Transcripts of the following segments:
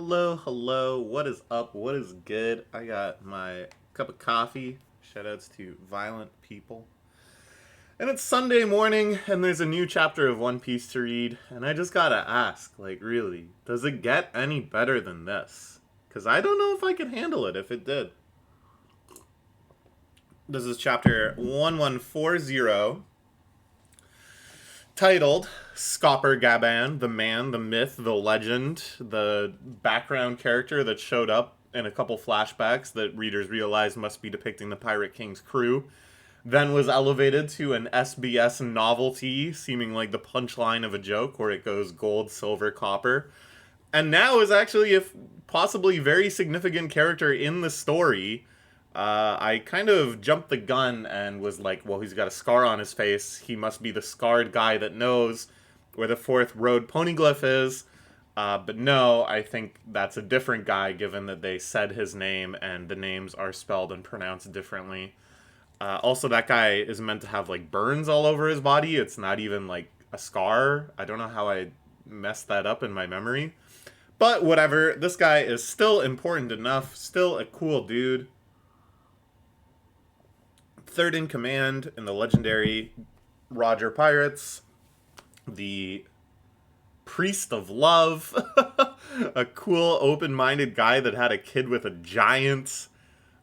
Hello, hello. What is up? What is good? I got my cup of coffee. Shoutouts to Violent People. And it's Sunday morning, and there's a new chapter of One Piece to read. And I just gotta ask, really, does it get any better than this? Because I don't know if I could handle it if it did. This is chapter 1140, titled Scopper Gaban, the man, the myth, the legend, the background character that showed up in a couple flashbacks that readers realized must be depicting the Pirate King's crew, then was elevated to an SBS novelty, seeming like the punchline of a joke where it goes gold, silver, copper, and now is actually a possibly very significant character in the story. I kind of jumped the gun and was like, well, he's got a scar on his face. He must be the scarred guy that knows where the fourth road poneglyph is. But no, I think that's a different guy given that they said his name and the names are spelled and pronounced differently. Also, that guy is meant to have like burns all over his body. It's not even like a scar. I don't know how I messed that up in my memory. But whatever, this guy is still important enough, still a cool dude. Third in command in the legendary Roger Pirates, the Priest of Love, a cool, open-minded guy that had a kid with a giant,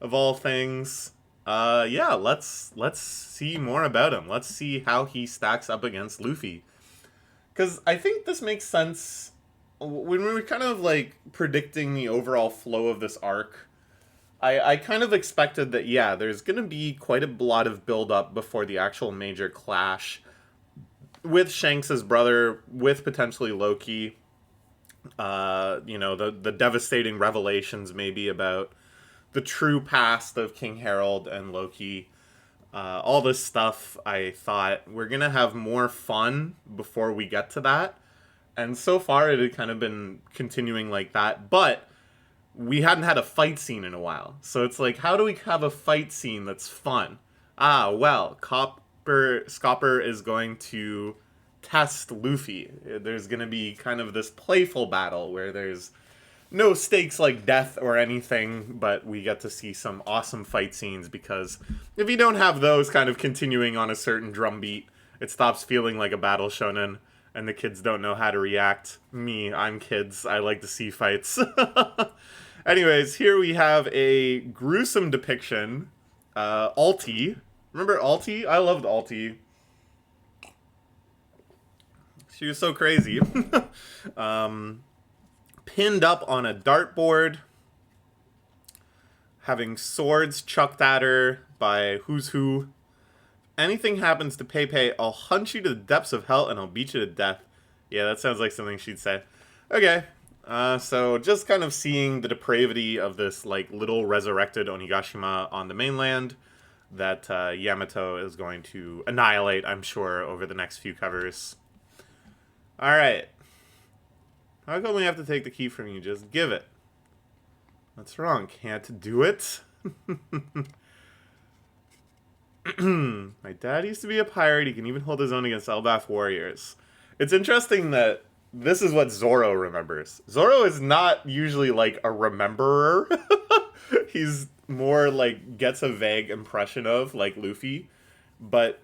of all things. Yeah, let's see more about him. Let's see how he stacks up against Luffy. Because I think this makes sense when we were kind of like predicting the overall flow of this arc. I kind of expected that, yeah, there's going to be quite a lot of build-up before the actual major clash with Shanks' brother, with potentially Loki. The devastating revelations maybe about the true past of King Harold and Loki. All this stuff, I thought, we're going to have more fun before we get to that. And so far, it had kind of been continuing like that. But we hadn't had a fight scene in a while. So it's like, how do we have a fight scene that's fun? Scopper is going to test Luffy. There's going to be kind of this playful battle where there's no stakes like death or anything, but we get to see some awesome fight scenes because if you don't have those kind of continuing on a certain drumbeat, it stops feeling like a battle shonen and the kids don't know how to react. I'm kids. I like to see fights. Anyways, here we have a gruesome depiction. Alti. Remember Alti? I loved Alti. She was so crazy. Pinned up on a dartboard, having swords chucked at her by who's who. Anything happens to Pepe, I'll hunt you to the depths of hell and I'll beat you to death. Yeah, that sounds like something she'd say. Okay. So just kind of seeing the depravity of this like little resurrected Onigashima on the mainland that Yamato is going to annihilate, I'm sure, over the next few covers. Alright. How come we have to take the key from you? Just give it. What's wrong? Can't do it? My dad used to be a pirate. He can even hold his own against Elbaf warriors. It's interesting that this is what Zoro remembers. Zoro is not usually like a rememberer. He's more like gets a vague impression of, like Luffy. But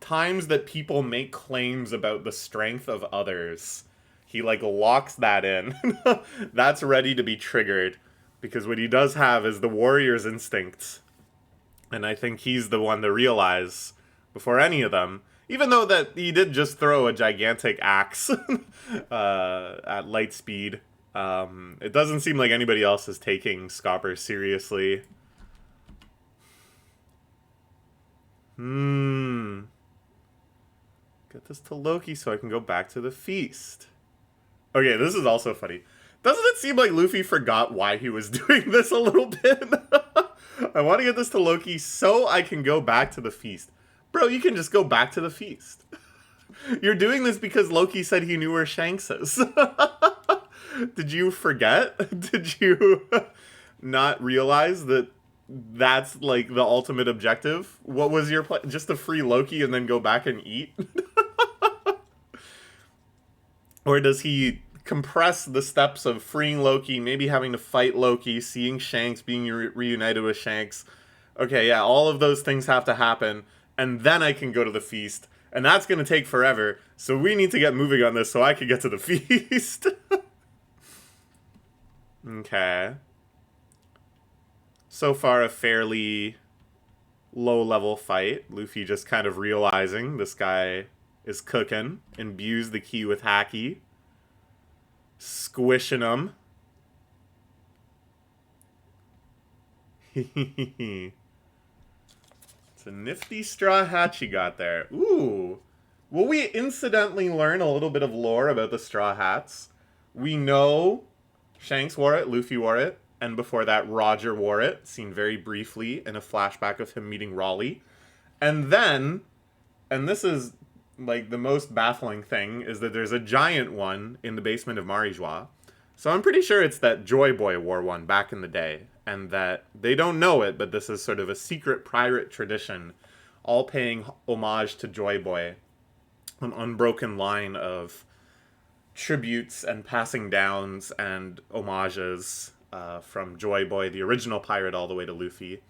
times that people make claims about the strength of others, he like locks that in. That's ready to be triggered. Because what he does have is the warrior's instincts. And I think he's the one to realize before any of them, even though that he did just throw a gigantic axe at light speed, it doesn't seem like anybody else is taking Scopper seriously. Get this to Loki so I can go back to the feast. Okay, this is also funny. Doesn't it seem like Luffy forgot why he was doing this a little bit? I want to get this to Loki so I can go back to the feast. Bro, you can just go back to the feast. You're doing this because Loki said he knew where Shanks is. Did you forget? Did you not realize that that's like the ultimate objective? What was your plan? Just to free Loki and then go back and eat? Or does he compress the steps of freeing Loki, maybe having to fight Loki, seeing Shanks, being reunited with Shanks. Okay, yeah, all of those things have to happen, and then I can go to the feast, and that's going to take forever, so we need to get moving on this so I can get to the feast. Okay. So far, a fairly low-level fight. Luffy just kind of realizing this guy is cooking, imbues the key with Haki, squishing him. It's a nifty straw hat you got there. Ooh. Will we incidentally learn a little bit of lore about the straw hats? We know Shanks wore it, Luffy wore it, and before that Roger wore it, seen very briefly in a flashback of him meeting Raleigh. And then, and this is like the most baffling thing, is that there's a giant one in the basement of Marijois. So I'm pretty sure it's that Joy Boy wore one back in the day, and that they don't know it, but this is sort of a secret pirate tradition, all paying homage to Joy Boy. An unbroken line of tributes and passing downs and homages from Joy Boy, the original pirate, all the way to Luffy.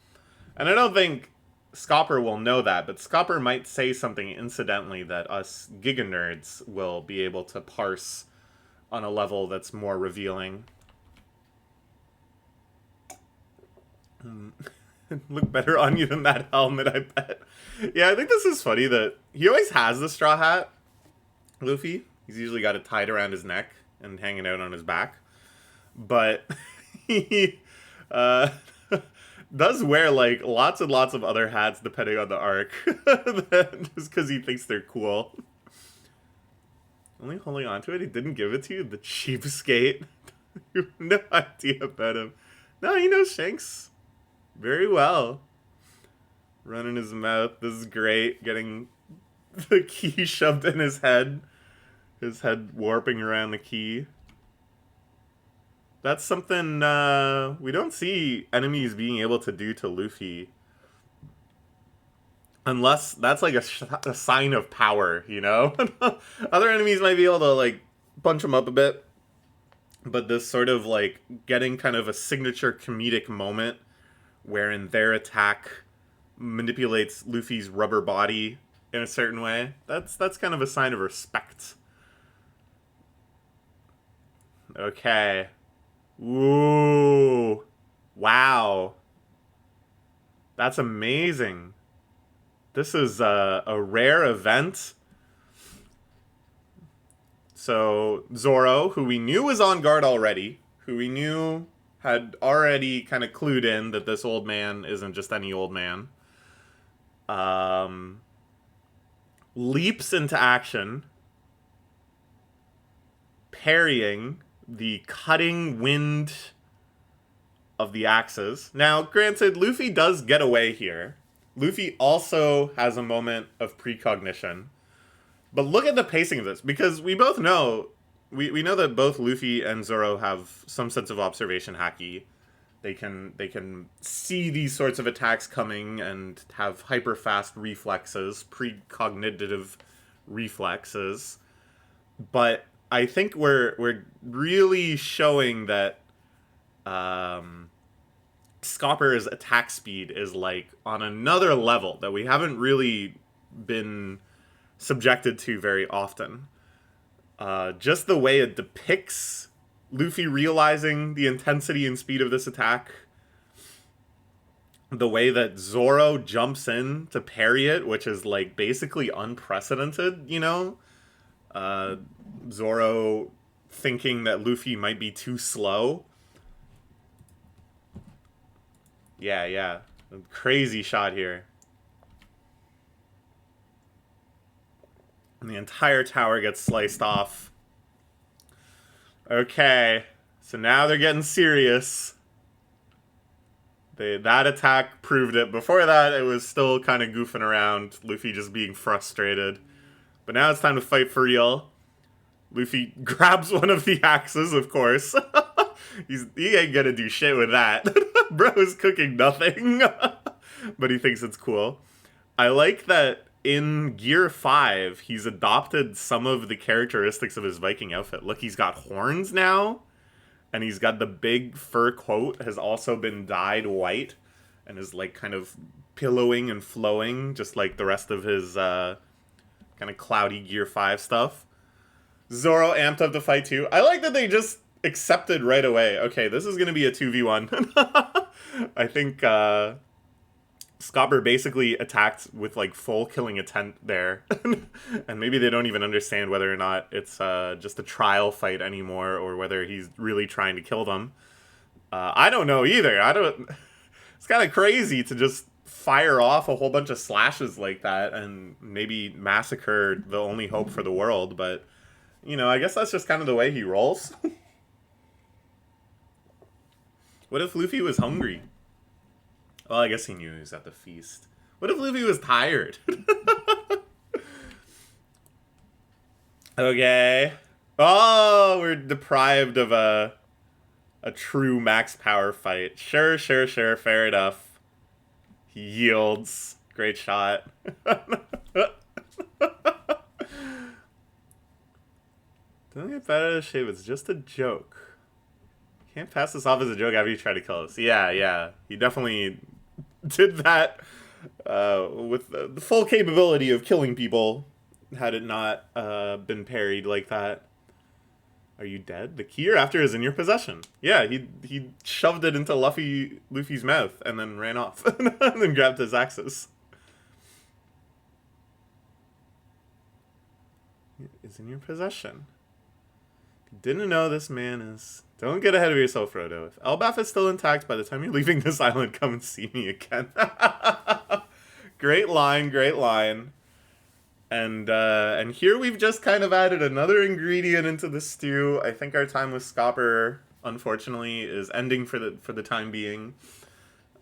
And I don't think Scopper will know that, but Scopper might say something incidentally that us Giga Nerds will be able to parse on a level that's more revealing. Look better on you than that helmet, I bet. Yeah, I think this is funny that he always has the straw hat, Luffy. He's usually got it tied around his neck and hanging out on his back. But he does wear like lots and lots of other hats depending on the arc. Just because he thinks they're cool. Only holding on to it, he didn't give it to you? The cheapskate? You have no idea about him. No, he knows Shanks very well. Running his mouth. This is great. Getting the key shoved in his head. His head warping around the key. That's something we don't see enemies being able to do to Luffy. Unless that's like a sign of power, you know? Other enemies might be able to like punch him up a bit. But this sort of like getting kind of a signature comedic moment wherein their attack manipulates Luffy's rubber body in a certain way. That's kind of a sign of respect. Okay. Ooh. Wow. That's amazing. This is a rare event. So, Zoro, who we knew was on guard already, who we knew had already kind of clued in that this old man isn't just any old man, leaps into action, parrying the cutting wind of the axes. Now, granted, Luffy does get away here. Luffy also has a moment of precognition. But look at the pacing of this, because we both know, we know that both Luffy and Zoro have some sense of observation haki. They can see these sorts of attacks coming and have hyper fast reflexes, precognitive reflexes. But I think we're really showing that Scopper's attack speed is like on another level that we haven't really been subjected to very often. Just the way it depicts Luffy realizing the intensity and speed of this attack, the way that Zoro jumps in to parry it, which is like basically unprecedented, you know? Zoro thinking that Luffy might be too slow. Yeah. A crazy shot here. And the entire tower gets sliced off. Okay. So now they're getting serious. That attack proved it. Before that, it was still kind of goofing around. Luffy just being frustrated. But now it's time to fight for real. Luffy grabs one of the axes, of course. He ain't gonna do shit with that. Bro is cooking nothing. But he thinks it's cool. I like that in Gear 5, he's adopted some of the characteristics of his Viking outfit. Look, he's got horns now, and he's got the big fur coat has also been dyed white, and is like kind of pillowing and flowing, just like the rest of his kind of cloudy Gear 5 stuff. Zoro amped up to fight too. I like that they just accepted right away. Okay, this is going to be a 2v1. I think Scopper basically attacked with like full killing intent there. And maybe they don't even understand whether or not it's just a trial fight anymore, or whether he's really trying to kill them. I don't know either. It's kind of crazy to just fire off a whole bunch of slashes like that and maybe massacre the only hope for the world, but you know, I guess that's just kind of the way he rolls. What if Luffy was hungry? Well, I guess he knew he was at the feast. What if Luffy was tired? Okay. Oh, we're deprived of a true max power fight. Sure. Fair enough. He yields. Great shot. Don't get bent out of shape. It's just a joke. Can't pass this off as a joke after you try to kill us. Yeah. He definitely did that with the full capability of killing people, had it not been parried like that. Are you dead? The key you're after is in your possession. Yeah, he shoved it into Luffy's mouth and then ran off. And then grabbed his axes. It's in your possession. Didn't know this man is... Don't get ahead of yourself, Frodo. If Elbaf is still intact by the time you're leaving this island, come and see me again. Great line. And here we've just kind of added another ingredient into the stew. I think our time with Scopper, unfortunately, is ending for the time being.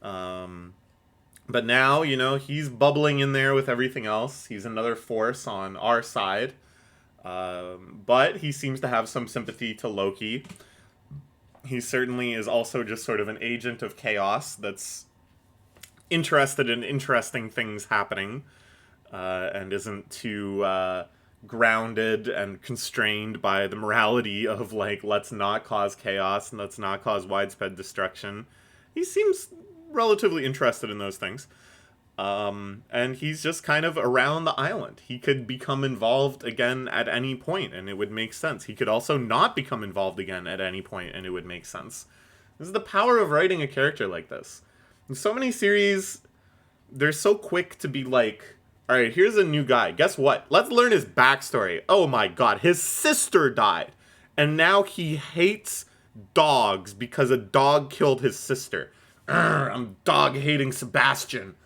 But now, you know, he's bubbling in there with everything else. He's another force on our side. But he seems to have some sympathy to Loki. He certainly is also just sort of an agent of chaos that's interested in interesting things happening, and isn't too grounded and constrained by the morality of, like, let's not cause chaos and let's not cause widespread destruction. He seems relatively interested in those things. And he's just kind of around the island. He could become involved again at any point, and it would make sense. He could also not become involved again at any point, and it would make sense. This is the power of writing a character like this. In so many series, they're so quick to be like, alright, here's a new guy. Guess what? Let's learn his backstory. Oh my god, his sister died. And now he hates dogs because a dog killed his sister. I'm dog-hating Sebastian.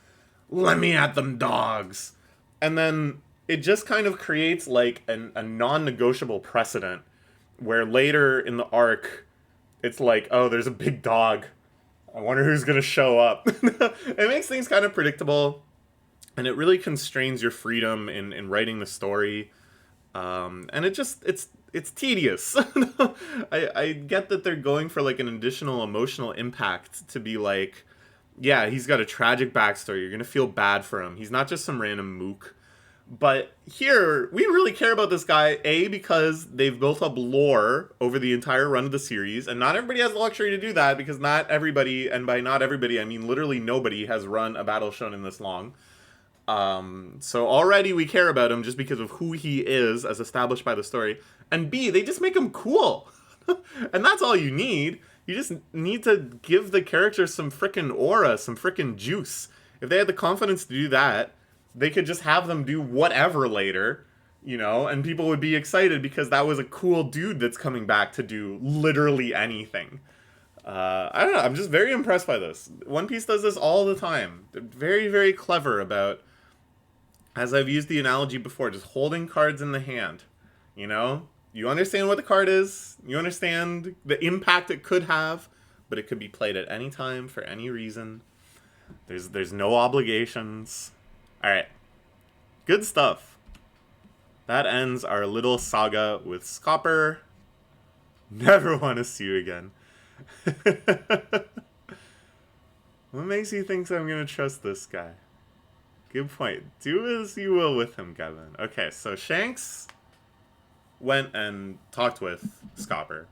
Let me at them dogs. And then it just kind of creates like a non-negotiable precedent where later in the arc, it's like, oh, there's a big dog. I wonder who's going to show up. It makes things kind of predictable, and it really constrains your freedom in writing the story. And it's tedious. I get that they're going for like an additional emotional impact to be like, yeah, he's got a tragic backstory. You're going to feel bad for him. He's not just some random mook. But here, we really care about this guy, A, because they've built up lore over the entire run of the series, and not everybody has the luxury to do that, because not everybody, and by not everybody, I mean literally nobody, has run a battle shonen this long. So already we care about him just because of who he is as established by the story. And B, they just make him cool. And that's all you need. You just need to give the character some frickin' aura, some frickin' juice. If they had the confidence to do that, they could just have them do whatever later, you know, and people would be excited because that was a cool dude that's coming back to do literally anything. I don't know, I'm just very impressed by this. One Piece does this all the time. They're very, very clever about, as I've used the analogy before, just holding cards in the hand, you know? You understand what the card is, you understand the impact it could have, but it could be played at any time for any reason. There's no obligations. Alright. Good stuff. That ends our little saga with Scopper. Never want to see you again. What makes you think I'm going to trust this guy? Good point. Do as you will with him, Kevin. Okay, so Shanks went and talked with Scopper.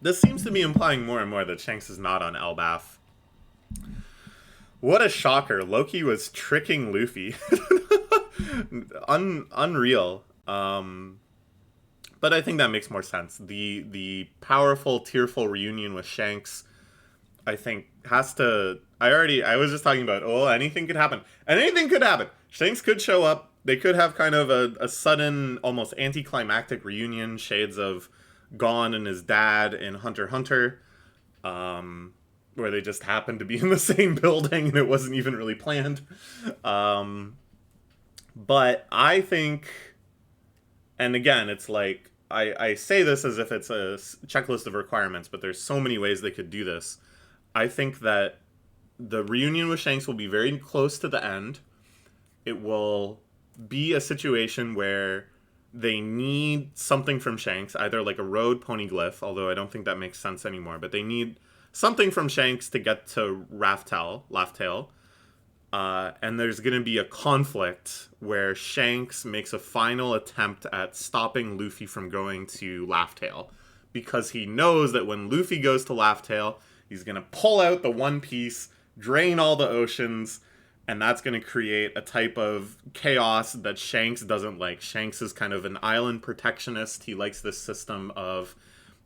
This seems to be implying more and more that Shanks is not on Elbaf. What a shocker. Loki was tricking Luffy. Unreal. But I think that makes more sense. The powerful, tearful reunion with Shanks, I think, has to... I was just talking about, anything could happen. And anything could happen. Shanks could show up. They could have kind of a sudden, almost anticlimactic reunion, shades of Gon and his dad in Hunter x Hunter, where they just happened to be in the same building and it wasn't even really planned. But I think, and again, it's like, I say this as if it's a checklist of requirements, but there's so many ways they could do this. I think that the reunion with Shanks will be very close to the end. It will be a situation where they need something from Shanks, either like a road poneglyph, although I don't think that makes sense anymore, but they need something from Shanks to get to Laugh-Tale. And there's going to be a conflict where Shanks makes a final attempt at stopping Luffy from going to Laugh-Tale, because he knows that when Luffy goes to Laugh-Tale, he's going to pull out the One Piece, drain all the oceans, and that's going to create a type of chaos that Shanks doesn't like. Shanks is kind of an island protectionist. He likes this system of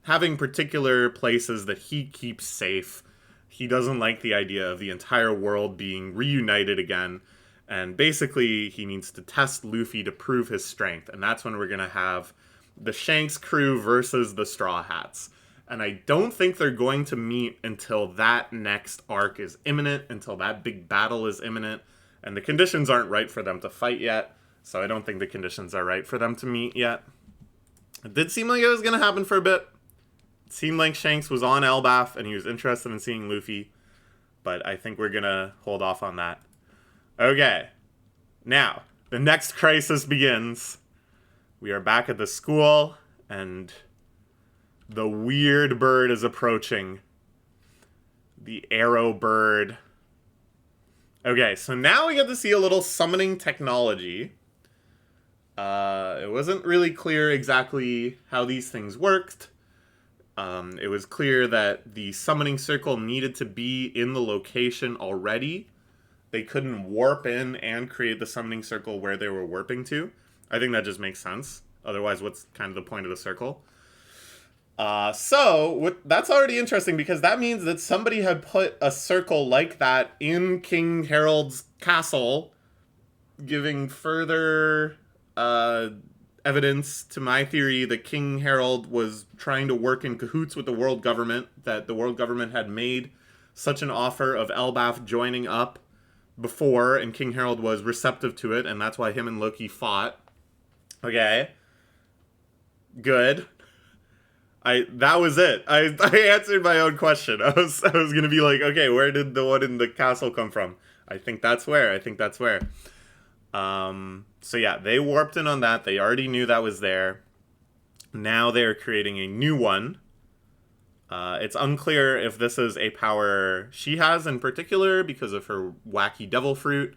having particular places that he keeps safe. He doesn't like the idea of the entire world being reunited again. And basically, he needs to test Luffy to prove his strength. And that's when we're going to have the Shanks crew versus the Straw Hats. And I don't think they're going to meet until that next arc is imminent, until that big battle is imminent. And the conditions aren't right for them to fight yet. So I don't think the conditions are right for them to meet yet. It did seem like it was going to happen for a bit. It seemed like Shanks was on Elbaf and he was interested in seeing Luffy. But I think we're going to hold off on that. Okay. Now, the next crisis begins. We are back at the school and the weird bird is approaching. The arrow bird. Okay, so now we get to see a little summoning technology. It wasn't really clear exactly how these things worked. It was clear that the summoning circle needed to be in the location already. They couldn't warp in and create the summoning circle where they were warping to. I think that just makes sense. Otherwise, what's kind of the point of the circle? That's already interesting, because that means that somebody had put a circle like that in King Harold's castle, giving further evidence to my theory that King Harold was trying to work in cahoots with the world government, that the world government had made such an offer of Elbaf joining up before, and King Harold was receptive to it, and that's why him and Loki fought. Okay. Good. That was it. I answered my own question. I was gonna be like, okay, where did the one in the castle come from? I think that's where. So yeah, they warped in on that. They already knew that was there. Now they're creating a new one. It's unclear if this is a power she has in particular because of her wacky devil fruit,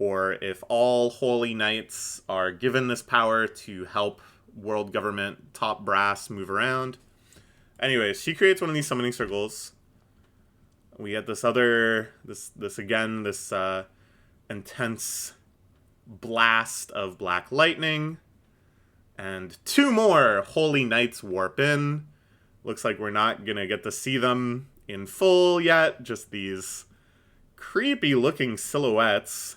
or if all holy knights are given this power to help world government top brass move around. Anyways, she creates one of these summoning circles. We get this intense blast of black lightning, and two more holy knights warp in. Looks like we're not gonna get to see them in full yet, just these creepy looking silhouettes.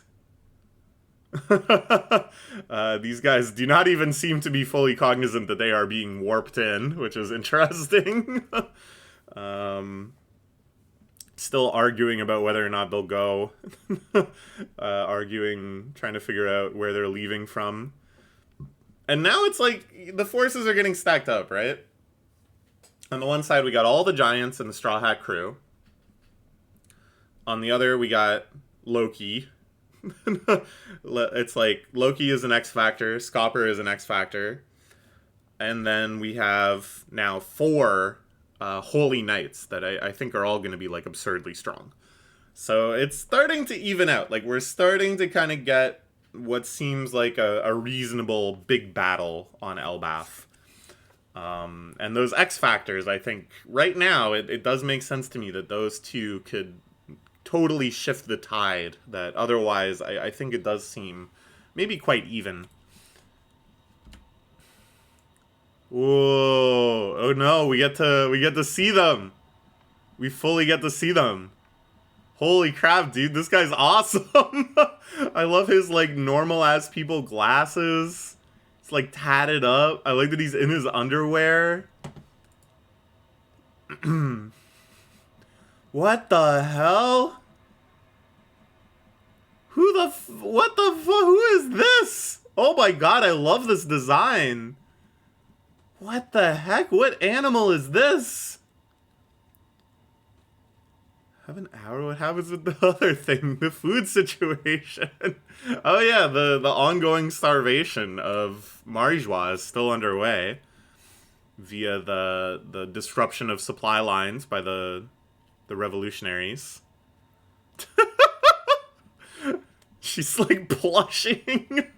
These guys do not even seem to be fully cognizant that they are being warped in, which is interesting. Still arguing about whether or not they'll go. Trying to figure out where they're leaving from. And now it's like the forces are getting stacked up, right? On the one side, we got all the giants and the Straw Hat crew. On the other, we got Loki. It's like Loki is an X Factor, Scopper is an X Factor, and then we have now 4 holy knights that I think are all going to be like absurdly strong. So it's starting to even out. Like, we're starting to kind of get what seems like a reasonable big battle on Elbath. And those X factors, I think, right now, it does make sense to me that those two could totally shift the tide. That otherwise, I think it does seem maybe quite even. Whoa! Oh no, we get to see them. We fully get to see them. Holy crap, dude, this guy's awesome. I love his like normal ass people glasses. It's like tatted up. I like that he's in his underwear. What the hell? What the who is this? Oh my god, I love this design. What the heck? What animal is this? Have an hour? What happens with the other thing? The food situation. Oh yeah, the ongoing starvation of Marijois is still underway via the disruption of supply lines by the revolutionaries. She's like blushing.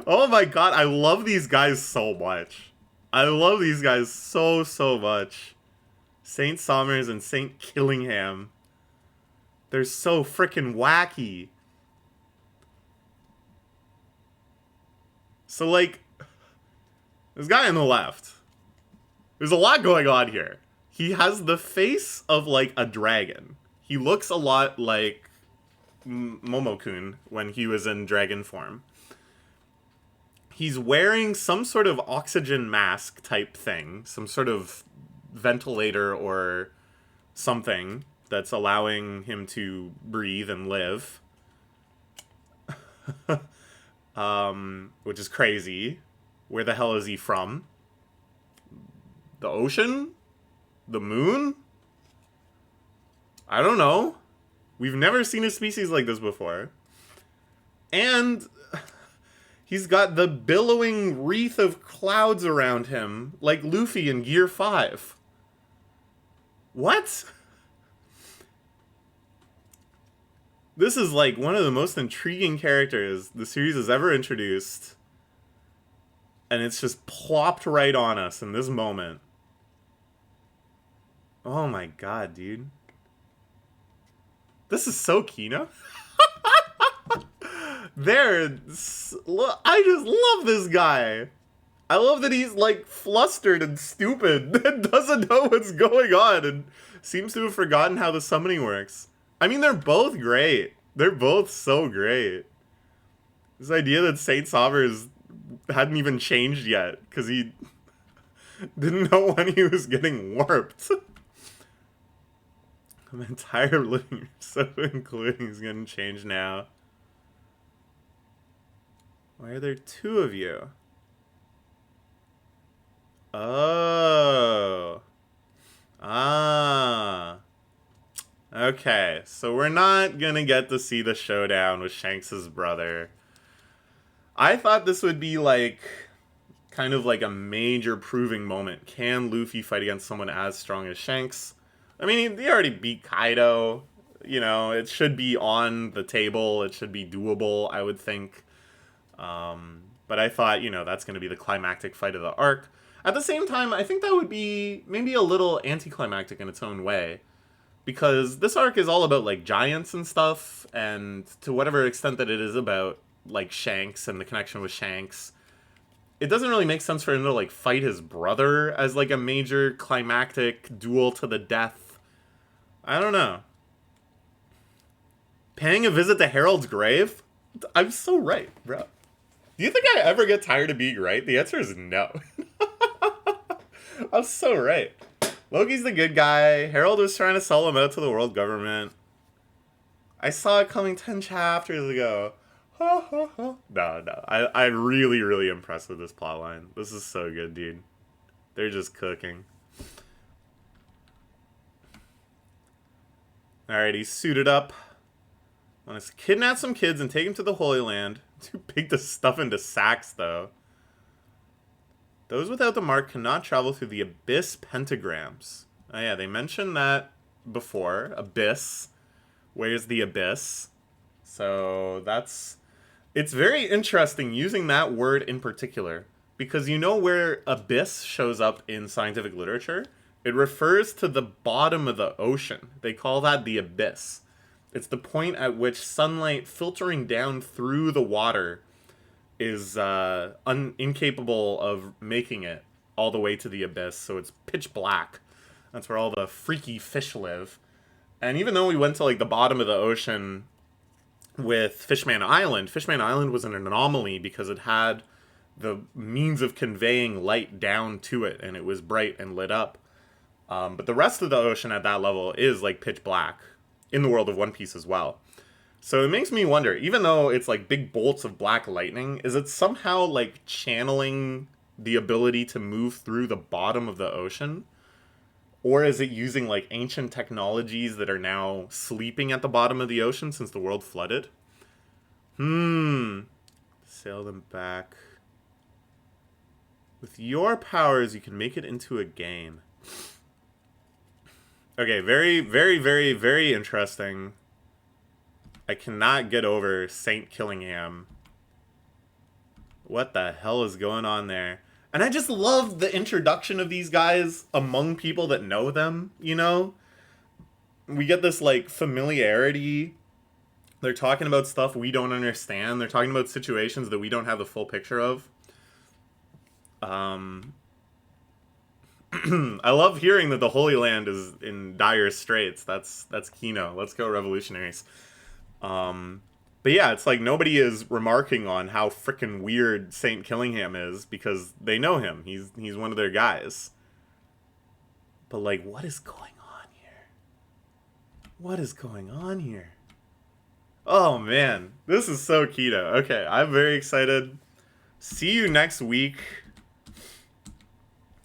Oh my god, I love these guys so much. I love these guys so much. Saint Somers and Saint Killingham. They're so freaking wacky. So, like, this guy on the left, there's a lot going on here. He has the face of, like, a dragon. He looks a lot like Momokun when he was in dragon form. He's wearing some sort of oxygen mask type thing, some sort of ventilator or something that's allowing him to breathe and live. Which is crazy. Where the hell is he from? The ocean? The moon? I don't know. We've never seen a species like this before. And he's got the billowing wreath of clouds around him, like Luffy in Gear 5. What? This is like one of the most intriguing characters the series has ever introduced. And it's just plopped right on us in this moment. Oh my god, dude. This is so Kino. I just love this guy. I love that he's like flustered and stupid and doesn't know what's going on and seems to have forgotten how the summoning works. I mean, they're both great. They're both so great. This idea that Saint Somers hadn't even changed yet because he didn't know when he was getting warped. My entire living so including is getting changed now. Why are there two of you? Oh. Ah. Okay, so we're not gonna get to see the showdown with Shanks' brother. I thought this would be like kind of like a major proving moment. Can Luffy fight against someone as strong as Shanks? I mean, he already beat Kaido. You know, it should be on the table. It should be doable, I would think. But I thought, you know, that's going to be the climactic fight of the arc. At the same time, I think that would be maybe a little anticlimactic in its own way. Because this arc is all about, like, giants and stuff. And to whatever extent that it is about, like, Shanks and the connection with Shanks, it doesn't really make sense for him to, like, fight his brother as, like, a major climactic duel to the death. I don't know. Paying a visit to Harold's grave? I'm so right, bro. Do you think I ever get tired of being right? The answer is no. I'm so right. Loki's the good guy. Harold was trying to sell him out to the world government. I saw it coming 10 chapters ago. No. I'm really impressed with this plotline. This is so good, dude. They're just cooking. Alright, he's suited up. Want to kidnap some kids and take them to the Holy Land. Too big to stuff into sacks, though. Those without the mark cannot travel through the Abyss pentagrams. Oh yeah, they mentioned that before. Abyss. Where's the abyss? So it's very interesting using that word in particular, because you know where abyss shows up in scientific literature? It refers to the bottom of the ocean. They call that the abyss. It's the point at which sunlight filtering down through the water is incapable of making it all the way to the abyss, so it's pitch black. That's where all the freaky fish live. And even though we went to like the bottom of the ocean with Fishman Island, Fishman Island was an anomaly because it had the means of conveying light down to it, and it was bright and lit up. But the rest of the ocean at that level is like pitch black in the world of One Piece as well. So it makes me wonder, even though it's like big bolts of black lightning, is it somehow like channeling the ability to move through the bottom of the ocean? Or is it using like ancient technologies that are now sleeping at the bottom of the ocean since the world flooded? Sail them back. With your powers, you can make it into a game. Okay, very, very, very, very interesting. I cannot get over Saint Killingham. What the hell is going on there? And I just love the introduction of these guys among people that know them, you know? We get this, like, familiarity. They're talking about stuff we don't understand. They're talking about situations that we don't have the full picture of. I love hearing that the Holy Land is in dire straits. That's Kino. Let's go, revolutionaries. But yeah, it's like nobody is remarking on how frickin' weird Saint Killingham is because they know him. He's one of their guys. But like, what is going on here? What is going on here? Oh man, this is so keto. Okay, I'm very excited. See you next week.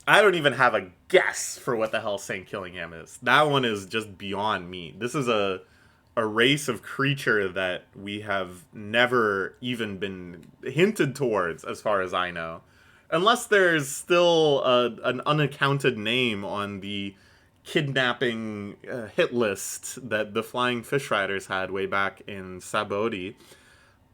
I don't even have a guess for what the hell Saint Killingham is. That one is just beyond me. This is a race of creature that we have never even been hinted towards, as far as I know. Unless there's still an unaccounted name on the kidnapping hit list that the Flying Fish Riders had way back in Sabaody.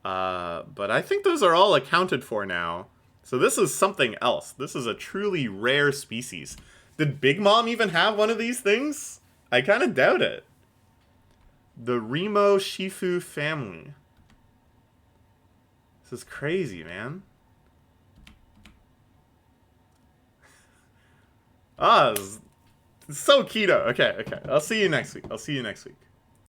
But I think those are all accounted for now. So this is something else. This is a truly rare species. Did Big Mom even have one of these things? I kind of doubt it. The Remo Shifu family. This is crazy, man. It's so keto. Okay. I'll see you next week.